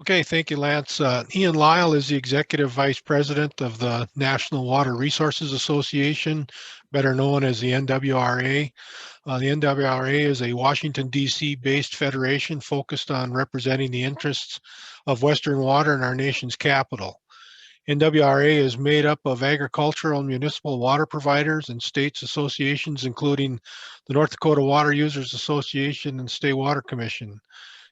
Okay, thank you, Lance. Ian Lyle is the Executive Vice President of the National Water Resources Association, better known as the NWRA. The NWRA is a Washington, D.C. based federation focused on representing the interests of Western water in our nation's capital. NWRA is made up of agricultural and municipal water providers and states associations, including the North Dakota Water Users Association and State Water Commission.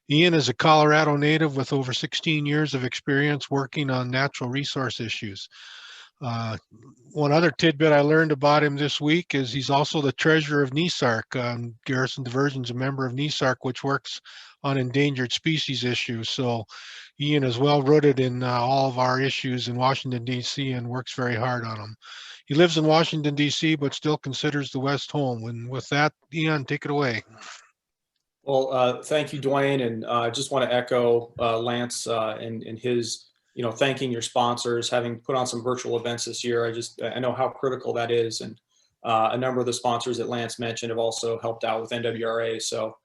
Ian is a Colorado native with over 16 years of experience working on natural resource issues. Uh, One other tidbit I learned about him this week is he's also the treasurer of NESARC. Garrison Diversion is a member of NESARC, which works on endangered species issues. So Ian is well rooted in all of our issues in Washington, D.C. and works very hard on them. He lives in Washington, D.C., but still considers the West home. And with that, Ian, take it away. Well, thank you, Dwayne, and I just want to echo Lance and his, thanking your sponsors, having put on some virtual events this year. I know how critical that is, and a number of the sponsors that Lance mentioned have also helped out with NWRA. So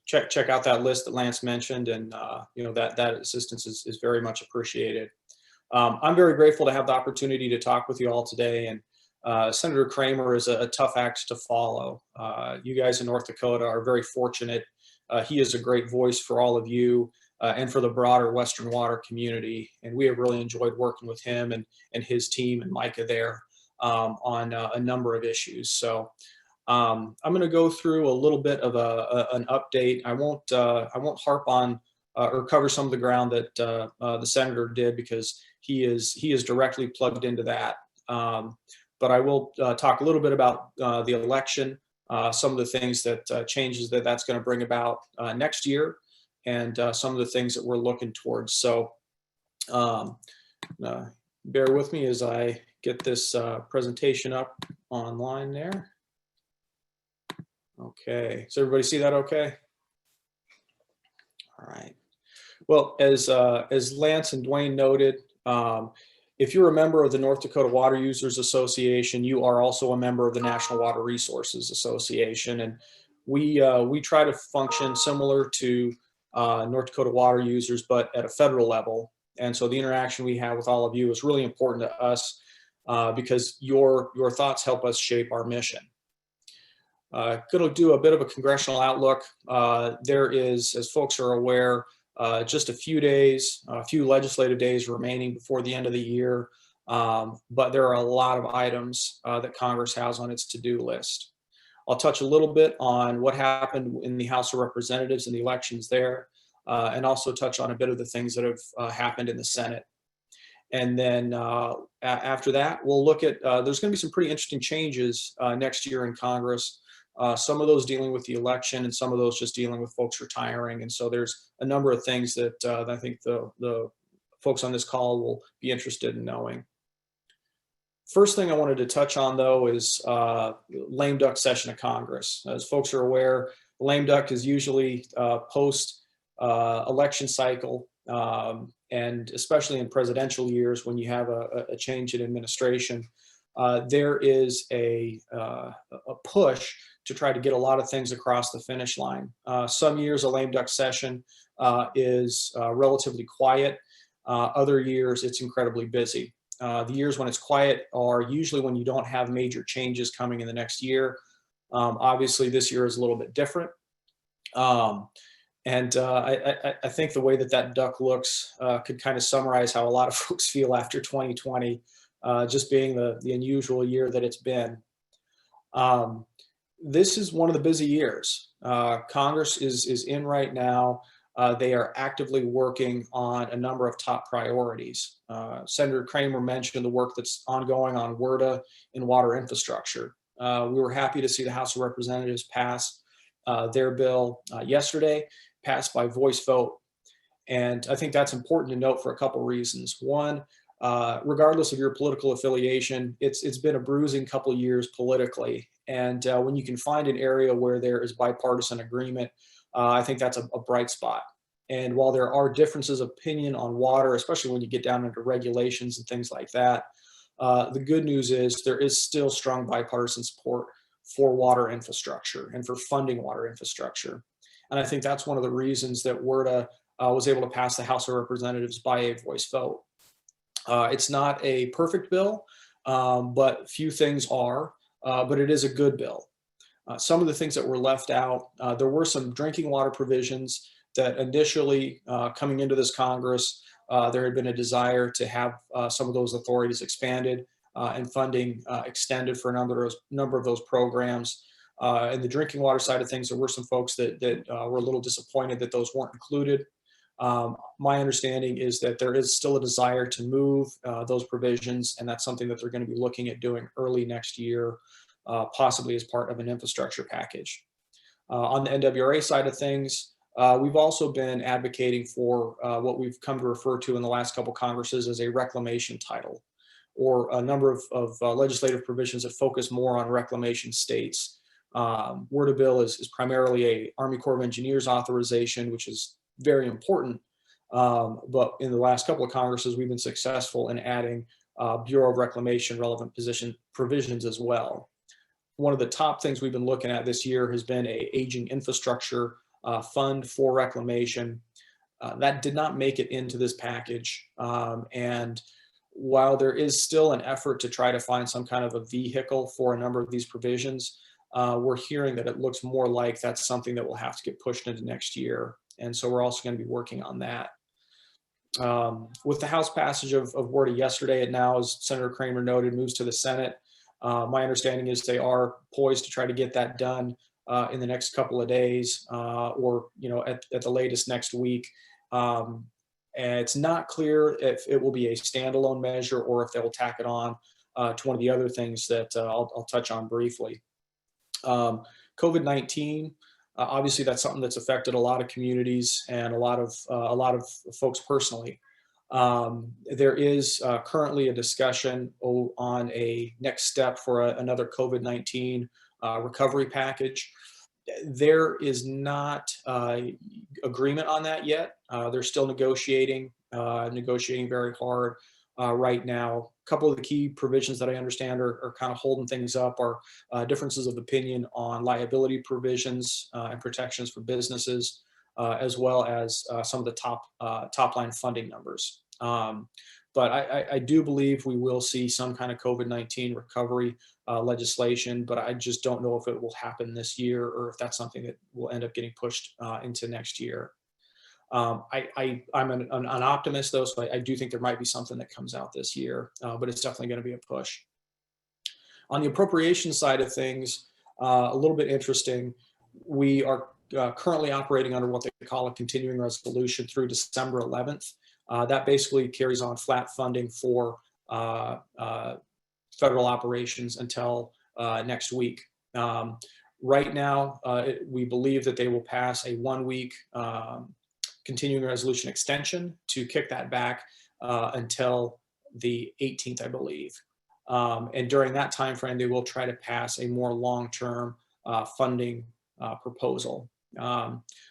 check out that list that Lance mentioned, and that assistance is very much appreciated. I'm very grateful to have the opportunity to talk with you all today, and Senator Kramer is a tough act to follow. You guys in North Dakota are very fortunate. He is a great voice for all of you and for the broader Western water community. And we have really enjoyed working with him and his team and Micah there on a number of issues. So I'm going to go through a little bit of an update. I won't harp on or cover some of the ground that the senator did, because he is directly plugged into that. But I will talk a little bit about the election, some of the things that changes that's going to bring about next year, and some of the things that we're looking towards. So bear with me as I get this presentation up online there. Okay, does everybody see that okay? All right. Well, as Lance and Dwayne noted, if you're a member of the North Dakota Water Users Association, you are also a member of the National Water Resources Association. And we try to function similar to North Dakota water users, but at a federal level. And so the interaction we have with all of you is really important to us because your thoughts help us shape our mission. Going to do a bit of a congressional outlook. There is, as folks are aware, just a few legislative days remaining before the end of the year, but there are a lot of items that Congress has on its to-do list. I'll touch a little bit on what happened in the House of Representatives and the elections there, and also touch on a bit of the things that have happened in the Senate. And then after that, we'll look at, there's going to be some pretty interesting changes next year in Congress. Some of those dealing with the election, and some of those just dealing with folks retiring. And so there's a number of things that I think the folks on this call will be interested in knowing. First thing I wanted to touch on, though, is lame duck session of Congress. As folks are aware, lame duck is usually post-election cycle, and especially in presidential years when you have a change in administration, there is a push to try to get a lot of things across the finish line. Some years a lame duck session is relatively quiet. Other years it's incredibly busy. The years when it's quiet are usually when you don't have major changes coming in the next year. Obviously this year is a little bit different. I think the way that duck looks could kind of summarize how a lot of folks feel after 2020, just being the unusual year that it's been. This is one of the busy years. Congress is in right now. They are actively working on a number of top priorities. Senator Kramer mentioned the work that's ongoing on WRDA and water infrastructure. We were happy to see the House of Representatives pass their bill yesterday, passed by voice vote. And I think that's important to note for a couple reasons. One, regardless of your political affiliation, it's been a bruising couple of years politically. And when you can find an area where there is bipartisan agreement, I think that's a bright spot. And while there are differences of opinion on water, especially when you get down into regulations and things like that, the good news is there is still strong bipartisan support for water infrastructure and for funding water infrastructure. And I think that's one of the reasons that WRDA was able to pass the House of Representatives by a voice vote. It's not a perfect bill, but few things are, but it is a good bill. Some of the things that were left out, there were some drinking water provisions that initially coming into this Congress, there had been a desire to have some of those authorities expanded and funding extended for a number of those programs. And the drinking water side of things, there were some folks that were a little disappointed that those weren't included. My understanding is that there is still a desire to move those provisions, and that's something that they're going to be looking at doing early next year, possibly as part of an infrastructure package. On the NWRA side of things, we've also been advocating for what we've come to refer to in the last couple Congresses as a reclamation title, or a number of legislative provisions that focus more on reclamation states. Word of bill is primarily a Army Corps of Engineers authorization, which is very important. But in the last couple of Congresses, we've been successful in adding Bureau of Reclamation relevant provisions as well. One of the top things we've been looking at this year has been a aging infrastructure fund for reclamation. That did not make it into this package. And while there is still an effort to try to find some kind of a vehicle for a number of these provisions, we're hearing that it looks more like that's something that will have to get pushed into next year. And so we're also going to be working on that. With the House passage of WRDA yesterday, it now, as Senator Kramer noted, moves to the Senate. My understanding is they are poised to try to get that done in the next couple of days, or at the latest next week. And it's not clear if it will be a standalone measure or if they will tack it on to one of the other things that I'll touch on briefly. COVID-19. Obviously, that's something that's affected a lot of communities and a lot of folks personally. There is currently a discussion on a next step for another COVID-19 recovery package. There is not agreement on that yet. They're still negotiating very hard right now. A couple of the key provisions that I understand are kind of holding things up are differences of opinion on liability provisions and protections for businesses, as well as some of the top line funding numbers. But I do believe we will see some kind of COVID-19 recovery legislation, but I just don't know if it will happen this year or if that's something that will end up getting pushed into next year. I'm an optimist though, so I do think there might be something that comes out this year, but it's definitely going to be a push. On the appropriation side of things, a little bit interesting. We are currently operating under what they call a continuing resolution through December 11th. That basically carries on flat funding for federal operations until next week. Right now, we believe that they will pass a 1-week continuing resolution extension to kick that back until the 18th, I believe. And during that time frame, they will try to pass a more long-term funding proposal.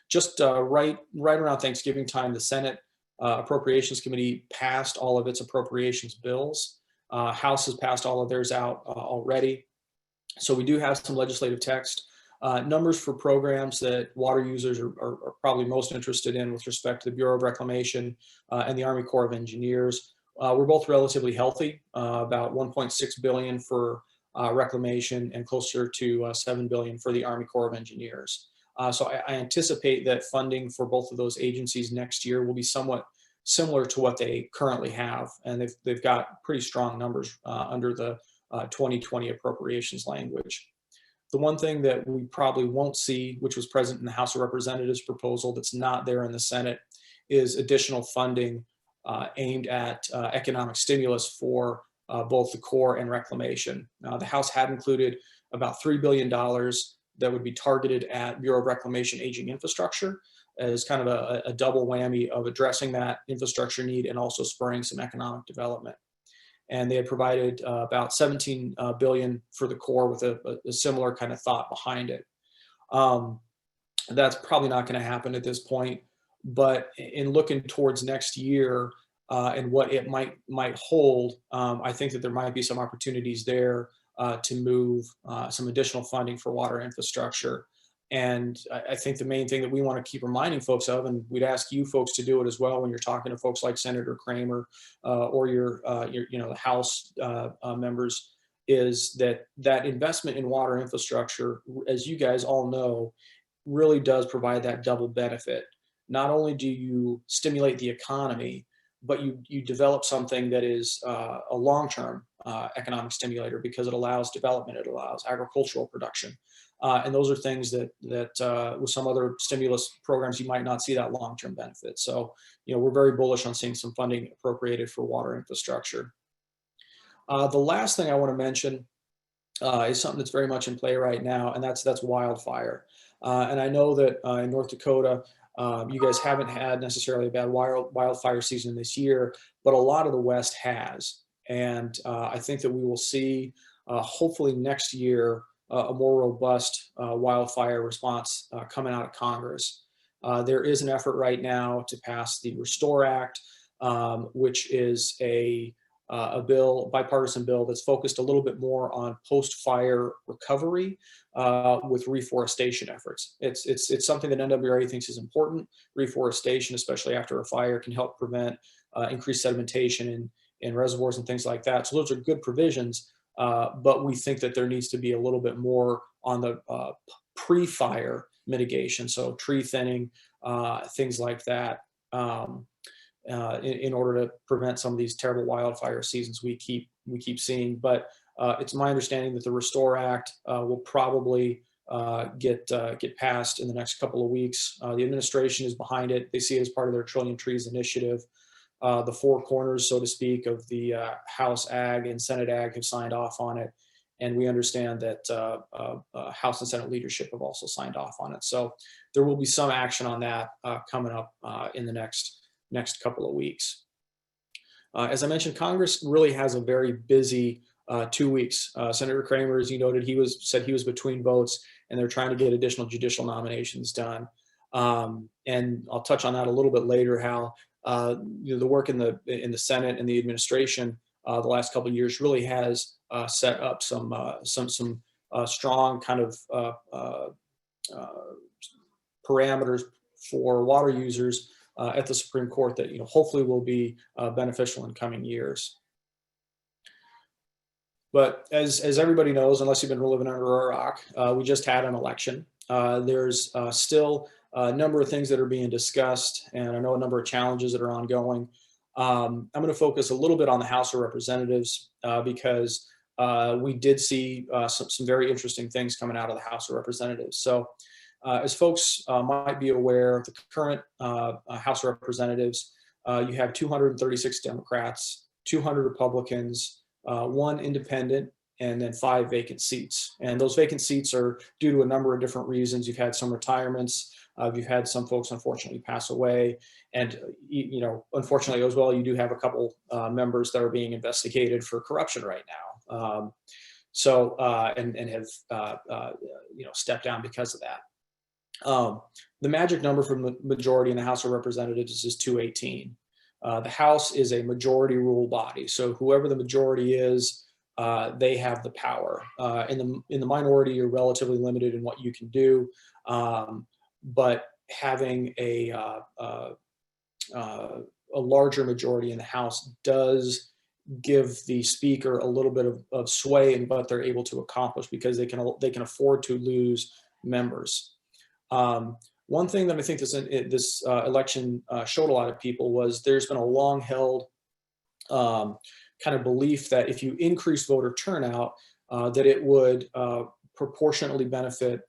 Just right around Thanksgiving time, the Senate Appropriations Committee passed all of its appropriations bills. House has passed all of theirs out already. So we do have some legislative text. Numbers for programs that water users are probably most interested in with respect to the Bureau of Reclamation and the Army Corps of Engineers. We're both relatively healthy, about $1.6 billion for reclamation and closer to $7 billion for the Army Corps of Engineers. So I anticipate that funding for both of those agencies next year will be somewhat similar to what they currently have, and they've got pretty strong numbers under the 2020 appropriations language. The one thing that we probably won't see, which was present in the House of Representatives proposal that's not there in the Senate, is additional funding aimed at economic stimulus for both the Corps and reclamation. The House had included about $3 billion that would be targeted at Bureau of Reclamation aging infrastructure as kind of a double whammy of addressing that infrastructure need and also spurring some economic development. And they had provided about $17 billion for the Corps with a similar kind of thought behind it. That's probably not going to happen at this point, but in looking towards next year and what it might hold, I think that there might be some opportunities there to move some additional funding for water infrastructure. And I think the main thing that we want to keep reminding folks of, and we'd ask you folks to do it as well when you're talking to folks like Senator Kramer or your the House members, is that investment in water infrastructure, as you guys all know, really does provide that double benefit. Not only do you stimulate the economy, but you develop something that is a long-term economic stimulator, because it allows development, it allows agricultural production. And those are things that with some other stimulus programs, you might not see that long-term benefit. So, we're very bullish on seeing some funding appropriated for water infrastructure. The last thing I want to mention is something that's very much in play right now, and that's wildfire. And I know that in North Dakota, you guys haven't had necessarily a bad wildfire season this year, but a lot of the West has. And I think that we will see, hopefully next year, a more robust wildfire response coming out of Congress. There is an effort right now to pass the Restore Act, which is a bipartisan bill that's focused a little bit more on post-fire recovery with reforestation efforts. It's something that NWRA thinks is important. Reforestation, especially after a fire, can help prevent increased sedimentation in reservoirs and things like that. So those are good provisions, but we think that there needs to be a little bit more on the pre-fire mitigation, so tree thinning, things like that. In order to prevent some of these terrible wildfire seasons we keep seeing. But it's my understanding that the Restore Act will probably get passed in the next couple of weeks. The administration is behind it. They see it as part of their Trillion Trees initiative. The four corners, so to speak, of the House Ag and Senate Ag have signed off on it. And we understand that House and Senate leadership have also signed off on it. So there will be some action on that coming up in the next couple of weeks. As I mentioned, Congress really has a very busy 2 weeks. Senator Kramer, as you noted, said he was between votes, and they're trying to get additional judicial nominations done. And I'll touch on that a little bit later, how the work in the Senate and the administration the last couple of years really has set up some strong kind of parameters for water users at the Supreme Court that hopefully will be beneficial in coming years. But as everybody knows, unless you've been living under a rock, we just had an election. There's still a number of things that are being discussed, and I know a number of challenges that are ongoing. I'm going to focus a little bit on the House of Representatives because we did see some very interesting things coming out of the House of Representatives. So as folks might be aware, the current House of Representatives, you have 236 Democrats, 200 Republicans, 1 independent, and then 5 vacant seats. And those vacant seats are due to a number of different reasons. You've had some retirements. You've had some folks unfortunately pass away, and unfortunately as well, you do have a couple members that are being investigated for corruption right now. And have stepped down because of that. The magic number for the majority in the House of Representatives is 218. The House is a majority rule body, so whoever the majority is, they have the power. In the minority, you're relatively limited in what you can do. But having a larger majority in the House does give the Speaker a little bit of sway in what they're able to accomplish, because they can afford to lose members. One thing that I think this election showed a lot of people was there's been a long-held kind of belief that if you increase voter turnout, that it would proportionately benefit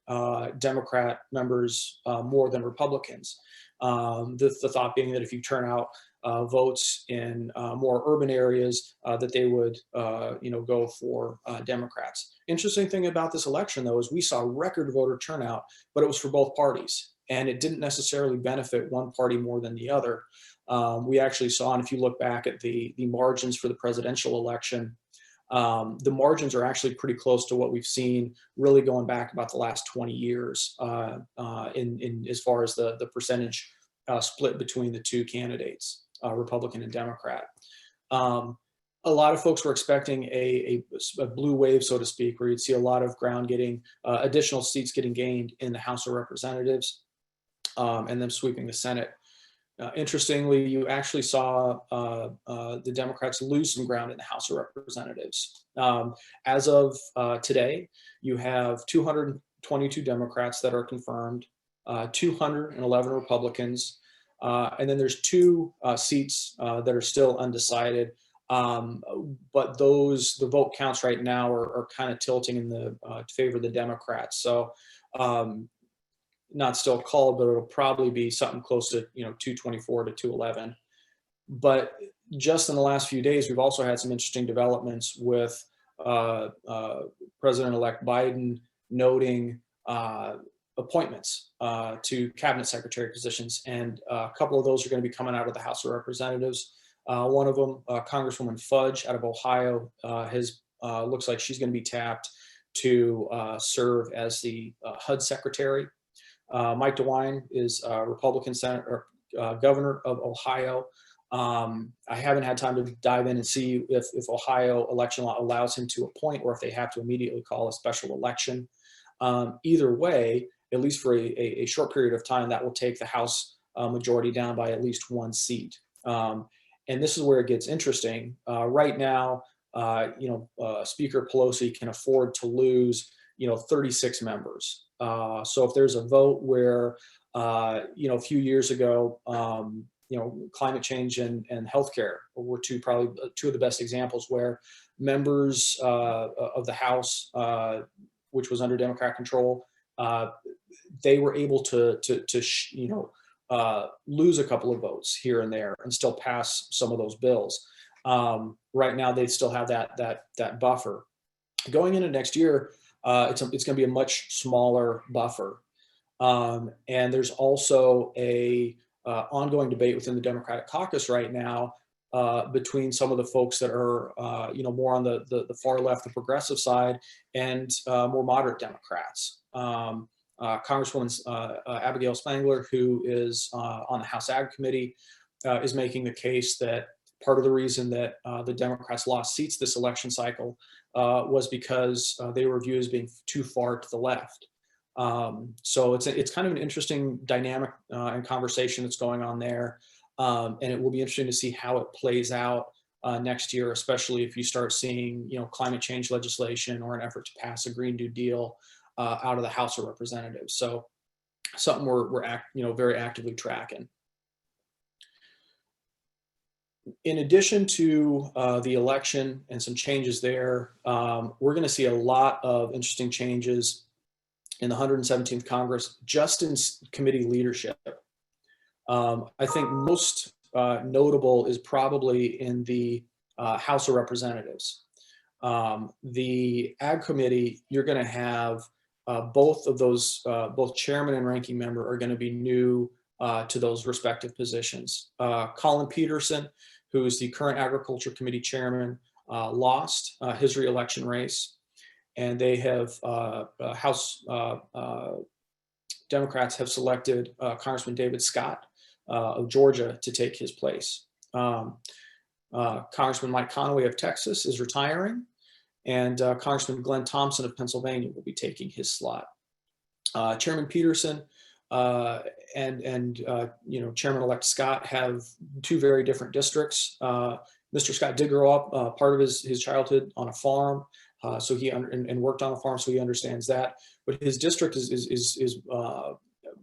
Democrat members more than Republicans. The thought being that if you turn out votes in more urban areas, that they would go for Democrats. Interesting thing about this election, though, is we saw record voter turnout, but it was for both parties, and it didn't necessarily benefit one party more than the other. We actually saw, and if you look back at the margins for the presidential election, the margins are actually pretty close to what we've seen really going back about the last 20 years in as far as the percentage split between the two candidates, Republican and Democrat. a lot of folks were expecting a blue wave, so to speak, where you'd see a lot of ground getting additional seats getting gained in the House of Representatives, and them sweeping the Senate. Interestingly, you actually saw the Democrats lose some ground in the House of Representatives. As of today, you have 222 Democrats that are confirmed, 211 Republicans, and then there's two seats that are still undecided. But the vote counts right now are kind of tilting in the favor of the Democrats. So not still called, but it'll probably be something close to 224 to 211. But just in the last few days, we've also had some interesting developments with President-elect Biden noting appointments to cabinet secretary positions, and a couple of those are going to be coming out of the House of Representatives. One of them, Congresswoman Fudge out of Ohio, looks like she's going to be tapped to serve as the HUD secretary. Mike DeWine is Republican senator, governor of Ohio. I haven't had time to dive in and see if Ohio election law allows him to appoint or if they have to immediately call a special election. Either way, at least for a short period of time, that will take the House majority down by at least one seat. And this is where it gets interesting. Right now, Speaker Pelosi can afford to lose 36 members. So if there's a vote where, a few years ago, climate change and healthcare were probably two of the best examples where members of the House, which was under Democrat control, they were able to lose a couple of votes here and there and still pass some of those bills. Right now, they still have that buffer. Going into next year, it's going to be a much smaller buffer. And there's also a ongoing debate within the Democratic caucus right now between some of the folks that are, more on the far left, the progressive side, and more moderate Democrats. Congresswoman Abigail Spangler, who is on the House Ag Committee, is making the case that part of the reason that the Democrats lost seats this election cycle was because they were viewed as being too far to the left. So it's kind of an interesting dynamic and conversation that's going on there. And it will be interesting to see how it plays out next year, especially if you start seeing, climate change legislation or an effort to pass a Green New Deal out of the House of Representatives. So something we're very actively tracking. In addition to the election and some changes there, we're going to see a lot of interesting changes in the 117th Congress, just in committee leadership. I think most notable is probably in the House of Representatives. The Ag Committee, you're going to have both of those, both chairman and ranking member are going to be new to those respective positions. Colin Peterson, who is the current Agriculture Committee chairman, lost his re-election race. And they have House Democrats have selected Congressman David Scott of Georgia to take his place. Congressman Mike Conaway of Texas is retiring, and Congressman Glenn Thompson of Pennsylvania will be taking his slot. Chairman Peterson and Chairman-elect Scott have two very different districts. Mr. Scott did grow up part of his childhood on a farm. So he and worked on a farm, so he understands that. But his district is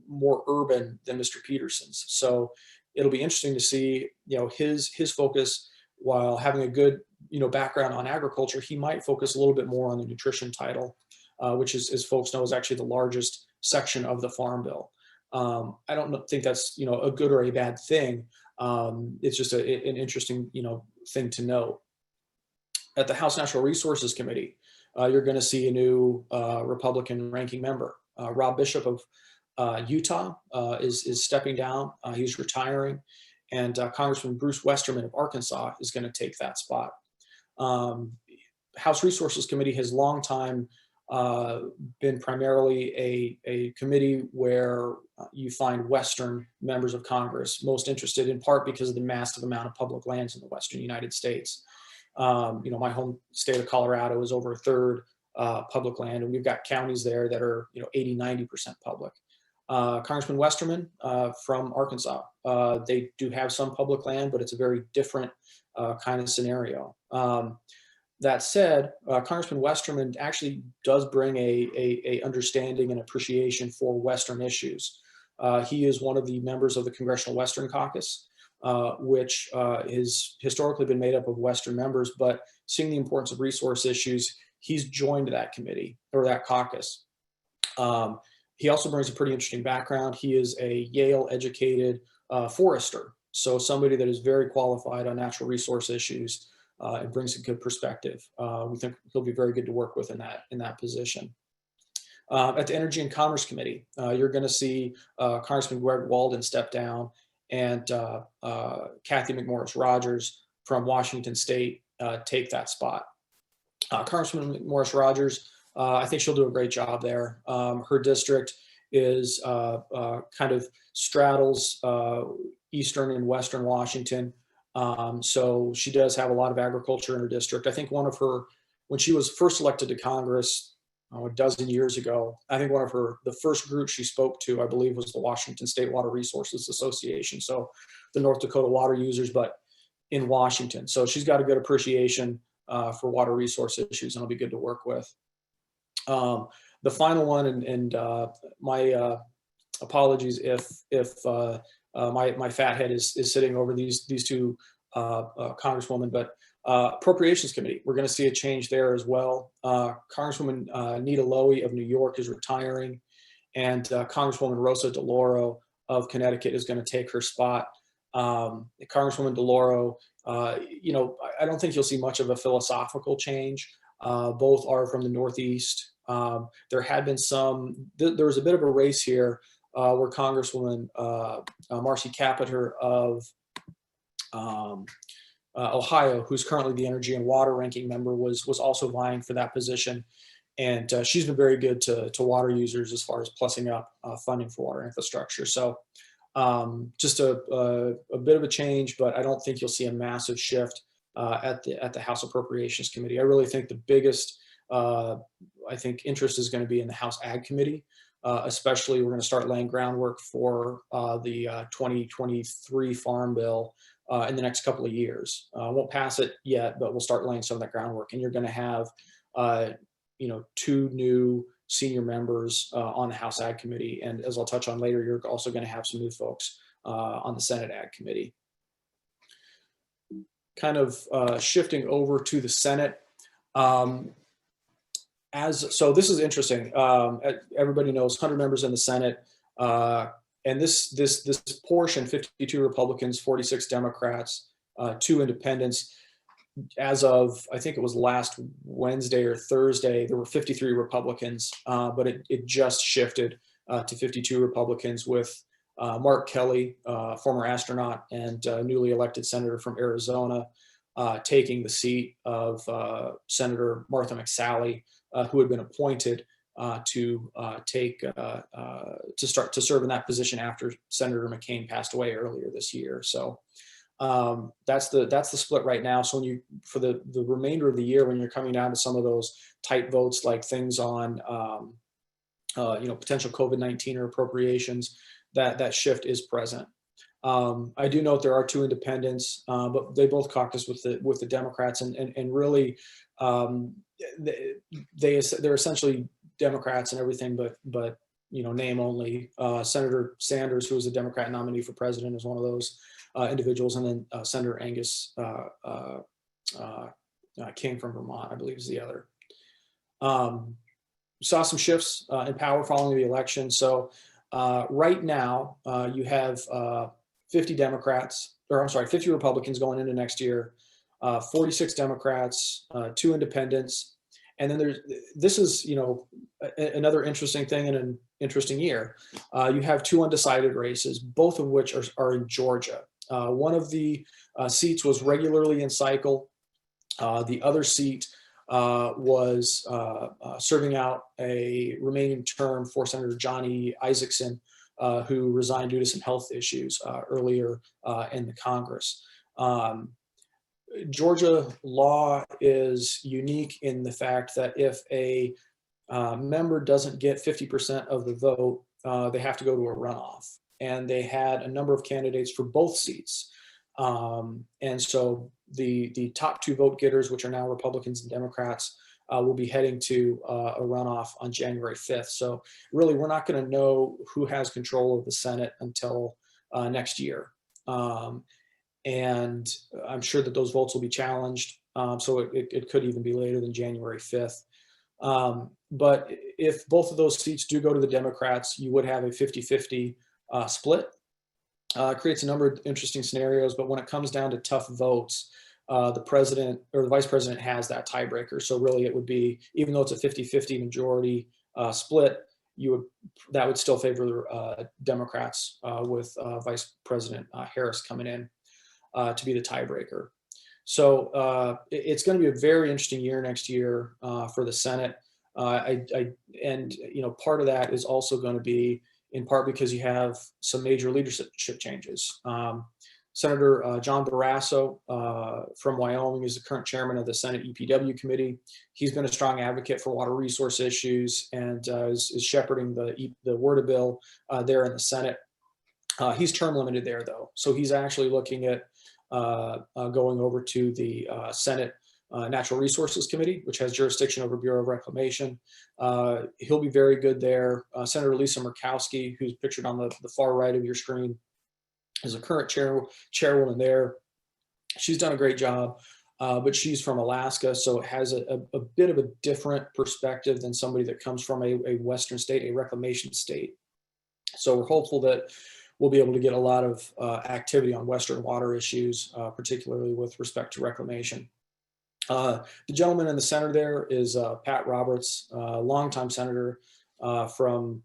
more urban than Mr. Peterson's. So it'll be interesting to see, his focus. While having a good, background on agriculture, he might focus a little bit more on the nutrition title, which is, as folks know, is actually the largest section of the Farm Bill. I don't think that's a good or a bad thing. It's just an interesting thing to note. At the House Natural Resources Committee, you're going to see a new Republican ranking member. Rob Bishop of Utah is stepping down. He's retiring. And Congressman Bruce Westerman of Arkansas is going to take that spot. House Resources Committee has long time been primarily a committee where you find Western members of Congress most interested, in part because of the massive amount of public lands in the Western United States. My home state of Colorado is over a third public land, and we've got counties there that are 80, 90% public. Congressman Westerman from Arkansas, they do have some public land, but it's a very different kind of scenario. That said, Congressman Westerman actually does bring a understanding and appreciation for Western issues. He is one of the members of the Congressional Western Caucus, which has historically been made up of Western members, but seeing the importance of resource issues, he's joined that committee or that caucus. He also brings a pretty interesting background. He is a Yale-educated forester, so somebody that is very qualified on natural resource issues and brings a good perspective. We think he'll be very good to work with in that position. At the Energy and Commerce Committee, you're going to see Congressman Greg Walden step down and Kathy McMorris Rogers from Washington State take that spot. Congressman McMorris Rogers, I think she'll do a great job there. Her district is kind of straddles eastern and western Washington. So she does have a lot of agriculture in her district. I think when she was first elected to Congress a dozen years ago, I think the first group she spoke to, I believe, was the Washington State Water Resources Association. So the North Dakota water users, but in Washington. So she's got a good appreciation for water resource issues, and it'll be good to work with. The final one, and my apologies if my fat head is sitting over these two congresswomen, but Appropriations Committee, we're going to see a change there as well. Congresswoman Nita Lowy of New York is retiring, and Congresswoman Rosa DeLauro of Connecticut is going to take her spot. Congresswoman DeLauro, I don't think you'll see much of a philosophical change. Both are from the Northeast. There had been there was a bit of a race here where Congresswoman Marcy Kapiter of Ohio, who's currently the Energy and Water Ranking Member, was also vying for that position. And she's been very good to water users as far as plussing up funding for water infrastructure. So just a bit of a change, but I don't think you'll see a massive shift at the House Appropriations Committee. I really think the biggest interest is going to be in the House Ag Committee. Especially, we're going to start laying groundwork for the 2023 Farm Bill in the next couple of years. Won't pass it yet, but we'll start laying some of that groundwork. And you're going to have, two new senior members on the House Ag Committee. And as I'll touch on later, you're also going to have some new folks on the Senate Ag Committee. Kind of shifting over to the Senate. So this is interesting. Everybody knows 100 members in the Senate, and this portion, 52 Republicans, 46 Democrats, 2 independents. As of, I think it was last Wednesday or Thursday, there were 53 Republicans, but it just shifted to 52 Republicans with Mark Kelly, former astronaut and newly elected senator from Arizona, taking the seat of Senator Martha McSally, who had been appointed to start to serve in that position after Senator McCain passed away earlier this year. So that's the split right now. So for the remainder of the year, when you're coming down to some of those tight votes, like things on potential COVID-19 or appropriations, that shift is present. I do note there are 2 independents, but they both caucus with the Democrats, and really they're essentially Democrats and everything, but name only. Senator Sanders, who is a Democrat nominee for president, is one of those individuals, and then Senator Angus King from Vermont, I believe, is the other. Saw some shifts in power following the election. So right now you have 50 Republicans going into next year, 46 Democrats, 2 independents. And then this is, another interesting thing in an interesting year. You have 2 undecided races, both of which are in Georgia. One of the seats was regularly in cycle. The other seat was serving out a remaining term for Senator Johnny Isaacson, who resigned due to some health issues earlier in the Congress. Georgia law is unique in the fact that if a member doesn't get 50% of the vote, they have to go to a runoff. And they had a number of candidates for both seats. And so the top two vote getters, which are now Republicans and Democrats, will be heading to a runoff on January 5th. So really, we're not going to know who has control of the Senate until next year. And I'm sure that those votes will be challenged. So it could even be later than January 5th. But if both of those seats do go to the Democrats, you would have a 50-50 split. Creates a number of interesting scenarios, but when it comes down to tough votes, the president or the vice president has that tiebreaker. So really it would be, even though it's a 50-50 majority split, that would still favor Democrats with Vice President Harris coming in to be the tiebreaker. So it's going to be a very interesting year next year for the Senate. And part of that is also going to be in part because you have some major leadership changes. Senator John Barrasso from Wyoming is the current chairman of the Senate EPW committee. He's been a strong advocate for water resource issues and is shepherding the WRDA bill there in the Senate. He's term limited there, though. So he's actually looking at going over to the Senate Natural Resources Committee, which has jurisdiction over Bureau of Reclamation. He'll be very good there. Senator Lisa Murkowski, who's pictured on the far right of your screen, is a current chairwoman there. She's done a great job, but she's from Alaska, so it has a bit of a different perspective than somebody that comes from a Western state, a reclamation state. So we're hopeful that we'll be able to get a lot of activity on Western water issues, particularly with respect to reclamation. The gentleman in the center there is Pat Roberts, longtime senator from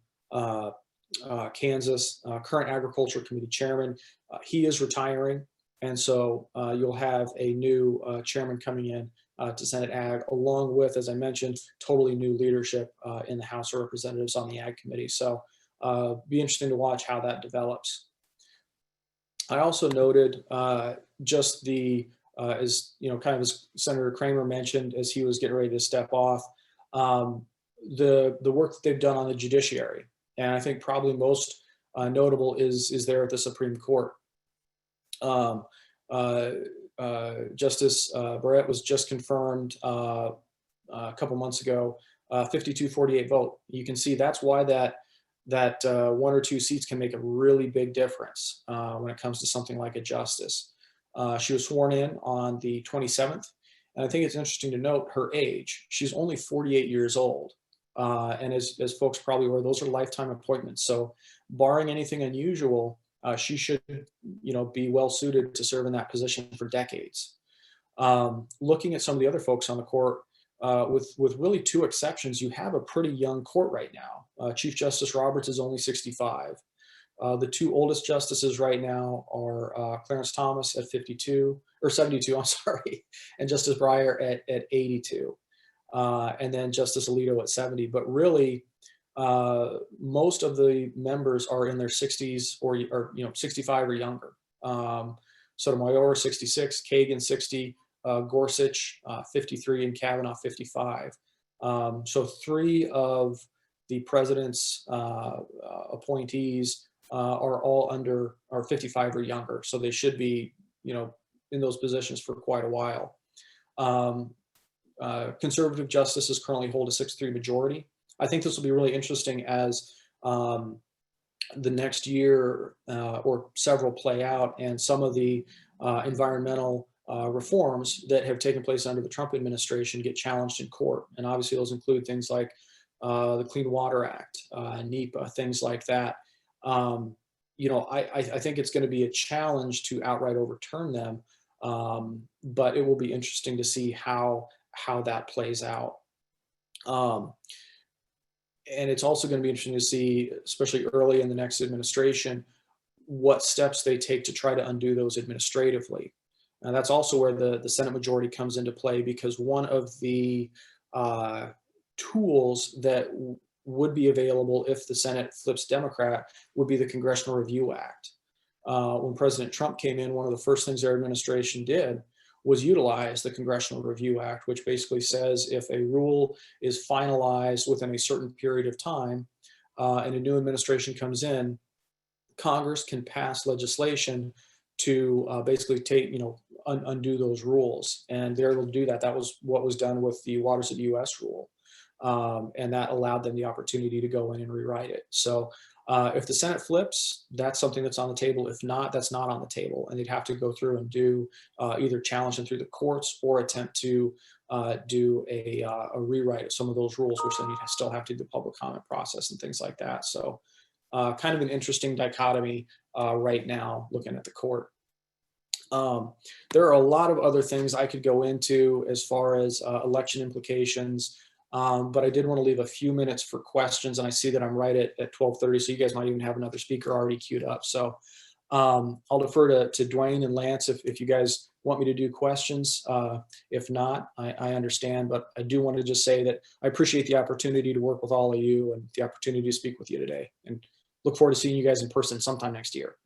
Kansas, current Agriculture Committee chairman. He is retiring, and so you'll have a new chairman coming in to Senate Ag, along with, as I mentioned, totally new leadership in the House of Representatives on the Ag Committee. So be interesting to watch how that develops. I also noted just the as kind of as Senator Kramer mentioned as he was getting ready to step off, the work that they've done on the judiciary, and I think probably most notable is there at the Supreme Court. Justice Barrett was just confirmed a couple months ago, 52-48 vote. You can see that's why that one or two seats can make a really big difference when it comes to something like a justice. She was sworn in on the 27th, and I think it's interesting to note her age. She's only 48 years old, and as folks probably aware, those are lifetime appointments. So barring anything unusual, she should be well suited to serve in that position for decades. Looking at some of the other folks on the court, with really two exceptions, you have a pretty young court right now. Chief Justice Roberts is only 65. The two oldest justices right now are Clarence Thomas at 72, or 72, I'm sorry, and Justice Breyer at 82, and then Justice Alito at 70. But really, most of the members are in their 60s or 65 or younger. Sotomayor 66, Kagan 60, Gorsuch 53, and Kavanaugh 55. So three of the president's appointees are all are 55 or younger. So they should be, in those positions for quite a while. Conservative justices currently hold a 6-3 majority. I think this will be really interesting as the next year or several play out, and some of the environmental reforms that have taken place under the Trump administration get challenged in court. And obviously those include things like the Clean Water Act, NEPA, things like that. I think it's going to be a challenge to outright overturn them, but it will be interesting to see how that plays out. And it's also going to be interesting to see, especially early in the next administration, what steps they take to try to undo those administratively. And that's also where the Senate majority comes into play, because one of the tools that would be available if the Senate flips Democrat would be the Congressional Review Act. When President Trump came in, one of the first things their administration did was utilize the Congressional Review Act, which basically says if a rule is finalized within a certain period of time and a new administration comes in, Congress can pass legislation to basically take, undo those rules. And they're able to do that. That was what was done with the Waters of the U.S. rule. And that allowed them the opportunity to go in and rewrite it. So if the Senate flips, that's something that's on the table. If not, that's not on the table. And they'd have to go through and do either challenge them through the courts or attempt to do a rewrite of some of those rules, which then you'd still have to do the public comment process and things like that. So kind of an interesting dichotomy right now looking at the court. There are a lot of other things I could go into as far as election implications, but I did want to leave a few minutes for questions, and I see that I'm right at 12:30, so you guys might even have another speaker already queued up. So I'll defer to Dwayne and Lance if you guys want me to do questions. If not, I understand, but I do want to just say that I appreciate the opportunity to work with all of you and the opportunity to speak with you today, and look forward to seeing you guys in person sometime next year.